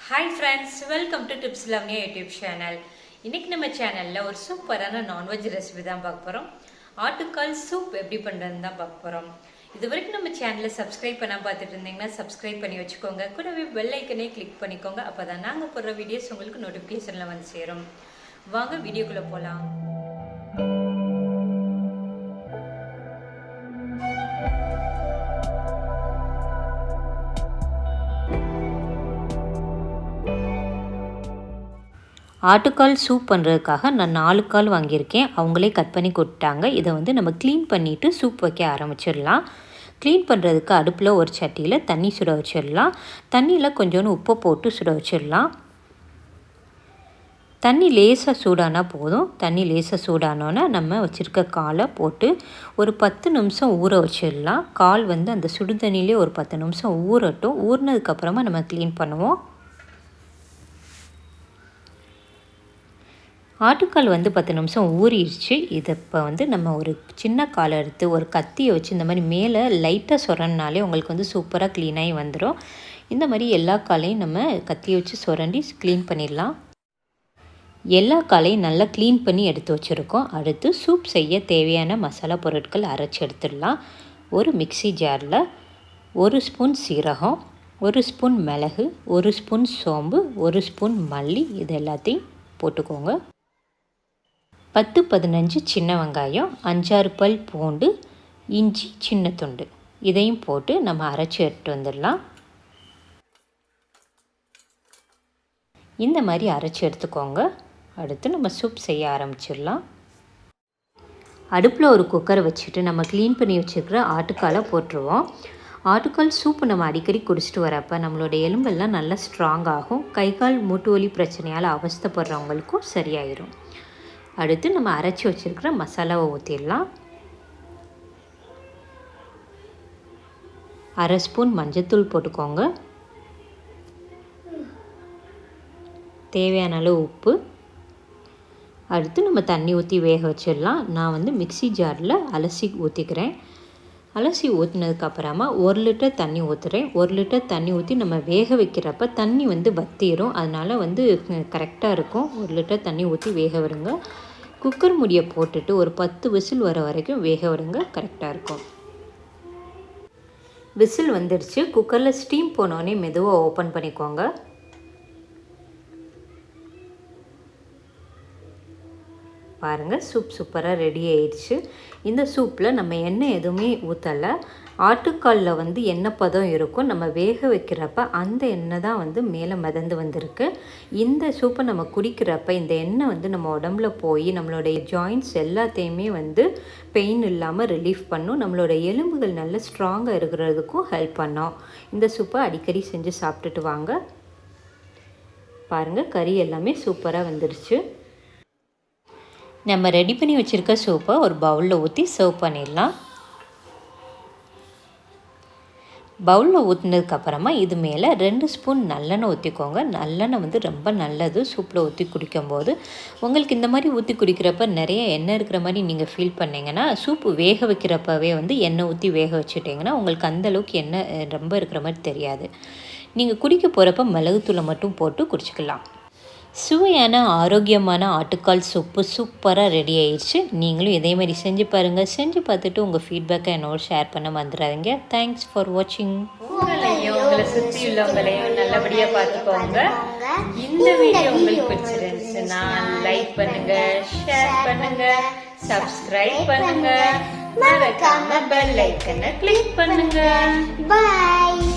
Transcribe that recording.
Hi friends, welcome to TipsLavanya YouTube channel. இன்னைக்கு நம்ம சேனல்ல ஒரு சூப்பரான நான்வெஜ் ரெசிபி தான் பார்க்க போறோம். ஆட்டுக்கால் சூப் எப்படி பண்றதுன்னு தான் பார்க்க போறோம். இதுவரைக்கும் நம்ம சேனலை சப்ஸ்கிரைப் பண்ணாம பார்த்துட்டு இருந்தீங்கன்னா சப்ஸ்கிரைப் பண்ணி வச்சுக்கோங்க. கூடவே பெல் ஐக்கனை கிளிக் பண்ணிக்கோங்க. அப்பதான் நாங்க போடுற வீடியோஸ் உங்களுக்கு நோட்டிஃபிகேஷன்ல வந்து சேரும். வாங்க வீடியோக்குள்ள போலாம். ஆட்டுக்கால் சூப் பண்ணுறதுக்காக நான் 4 கால் வாங்கியிருக்கேன். அவங்களே கட் பண்ணி கொடுத்தாங்க. இதை வந்து நம்ம க்ளீன் பண்ணிவிட்டு சூப் வைக்க ஆரம்பிச்சிடலாம். க்ளீன் பண்ணுறதுக்கு அடுப்பில் ஒரு சட்டியில் தண்ணி சுட வச்சிடலாம். தண்ணியில் கொஞ்சோண்டு உப்பை போட்டு சுட வச்சிடலாம். தண்ணி லேசாக சூடானா போதும். தண்ணி லேசாக சூடானோன்னா நம்ம வச்சுருக்க காலை போட்டு ஒரு 10 நிமிஷம் ஊற வச்சிடலாம். கால் வந்து அந்த சுடு தண்ணியிலே ஒரு 10 நிமிஷம் ஊறட்டும். ஊறினதுக்கப்புறமா நம்ம க்ளீன் பண்ணுவோம். ஆட்டுக்கால் வந்து 10 நிமிஷம் ஊறிடுச்சு. இதை இப்போ வந்து நம்ம ஒரு சின்ன காலை எடுத்து ஒரு கத்தியை வச்சு இந்த மாதிரி மேலே லைட்டாக சொரண்டினாலே உங்களுக்கு வந்து சூப்பராக க்ளீனாகி வந்துடும். இந்த மாதிரி எல்லா காலையும் நம்ம கத்தியை வச்சு சொரண்டி க்ளீன் பண்ணிடலாம். எல்லா காலையும் நல்லா க்ளீன் பண்ணி எடுத்து வச்சுருக்கோம். அடுத்து சூப் செய்ய தேவையான மசாலா பொருட்கள் அரைச்சி எடுத்துடலாம். ஒரு மிக்சி ஜாரில் 1 ஸ்பூன் சீரகம், 1 ஸ்பூன் மிளகு, 1 ஸ்பூன் சோம்பு, 1 ஸ்பூன் மல்லி, இது எல்லாத்தையும் போட்டுக்கோங்க. 10-15 சின்ன வெங்காயம், 5-6 பல் பூண்டு, இஞ்சி சின்ன துண்டு, இதையும் போட்டு நம்ம அரைச்சி எடுத்துட்டு வந்துடலாம். இந்த மாதிரி அரைச்சி எடுத்துக்கோங்க. அடுத்து நம்ம சூப் செய்ய ஆரம்பிச்சிடலாம். அடுப்பில் ஒரு குக்கரை வச்சுட்டு நம்ம க்ளீன் பண்ணி வச்சுருக்கிற ஆட்டுக்காலை போட்டுருவோம். ஆட்டுக்கால் சூப்பு நம்ம அடிக்கடி குடிச்சிட்டு வரப்போ நம்மளோட எலும்பெல்லாம் நல்லா ஸ்ட்ராங் ஆகும். கை கால் மூட்டு வலி பிரச்சனையால் அவஸ்தைப்படுறவங்களுக்கும் சரியாயிடும். அடுத்து நம்ம அரைச்சி வச்சுருக்கிற மசாலாவை ஊற்றிடலாம். 1/2 ஸ்பூன் மஞ்சத்தூள் போட்டுக்கோங்க. தேவையான அளவு உப்பு. அடுத்து நம்ம தண்ணி ஊற்றி வேக வச்சிடலாம். நான் வந்து மிக்சி ஜாரில் அலசி ஊற்றிக்கிறேன். அலசி ஊற்றினதுக்கப்புறமா 1 லிட்டர் தண்ணி ஊற்றுறேன். 1 லிட்டர் தண்ணி ஊற்றி நம்ம வேக வைக்கிறப்ப தண்ணி வந்து வற்றிடும். அதனால் வந்து கரெக்டாக இருக்கும். 1 லிட்டர் தண்ணி ஊற்றி வேக விடுங்க. குக்கர் மூடியை போட்டுட்டு ஒரு 10 விசில் வர வரைக்கும் வேக விடுங்க. கரெக்டாக இருக்கும். விசில் வந்துடுச்சு. குக்கரில் ஸ்டீம் போனோடனே மெதுவாக ஓப்பன் பண்ணிக்கோங்க. பாருங்கள், சூப் சூப்பராக ரெடி ஆயிடுச்சு. இந்த சூப்பில் நம்ம எண்ணெய் எதுவுமே ஊற்றலை. ஆட்டுக்காலில் வந்து எண்ணெய் பதம் இருக்கும். நம்ம வேக வைக்கிறப்ப அந்த எண்ணெய் தான் வந்து மேலே மிதந்து வந்திருக்கு. இந்த சூப்பை நம்ம குடிக்கிறப்ப இந்த எண்ணெய் வந்து நம்ம உடம்புல போய் நம்மளுடைய ஜாயின்ட்ஸ் எல்லாத்தையுமே வந்து பெயின் இல்லாமல் ரிலீஃப் பண்ணும். நம்மளோட எலும்புகள் நல்ல ஸ்ட்ராங்காக இருக்கிறதுக்கும் ஹெல்ப் பண்ணும். இந்த சூப்பை அடிக்கடி செஞ்சு சாப்பிட்டுட்டு வாங்க. பாருங்கள், கறி எல்லாமே சூப்பராக வந்துடுச்சு. நம்ம ரெடி பண்ணி வச்சுருக்க சூப்பை ஒரு பவுலில் ஊற்றி சர்வ் பண்ணிடலாம். பவுலில் ஊற்றினதுக்கப்புறமா இது மேலே 2 ஸ்பூன் நல்லெண்ணெய் ஊற்றிக்கோங்க. நல்லெண்ணெய் வந்து ரொம்ப நல்லது சூப்பில் ஊற்றி குடிக்கும்போது. உங்களுக்கு இந்த மாதிரி ஊற்றி குடிக்கிறப்ப நிறைய எண்ணெய் இருக்கிற மாதிரி நீங்கள் ஃபீல் பண்ணிங்கன்னா சூப்பு வேக வைக்கிறப்பவே வந்து எண்ணெய் ஊற்றி வேக வச்சுட்டிங்கன்னா உங்களுக்கு அந்தளவுக்கு எண்ணெய் ரொம்ப இருக்கிற மாதிரி தெரியாது. நீங்கள் குடிக்க போகிறப்ப மிளகுத்தூளை மட்டும் போட்டு குடிச்சிக்கலாம். சுவையான ஆரோக்கியமான ஆட்டுக்கால் சூப்பு சூப்பராக ரெடி ஆயிடுச்சு. நீங்களும் இதே மாதிரி செஞ்சு பாருங்கள். செஞ்சு பார்த்துட்டு உங்கள் ஃபீட்பேக்கை என்னோட ஷேர் பண்ண மறந்துடாதீங்க. தேங்க்ஸ் ஃபார் வாட்சிங். உங்களை சுற்றி உள்ளவங்களையும் நல்லபடியாக பார்த்துக்கோங்க. இந்த வீடியோ உங்களுக்கு பிடிச்சிருந்துச்சுன்னா லைக் பண்ணுங்க, ஷேர் பண்ணுங்க, சப்ஸ்கிரைப் பண்ணுங்க, மறக்காம பெல் ஐக்கனை கிளிக் பண்ணுங்க. Bye.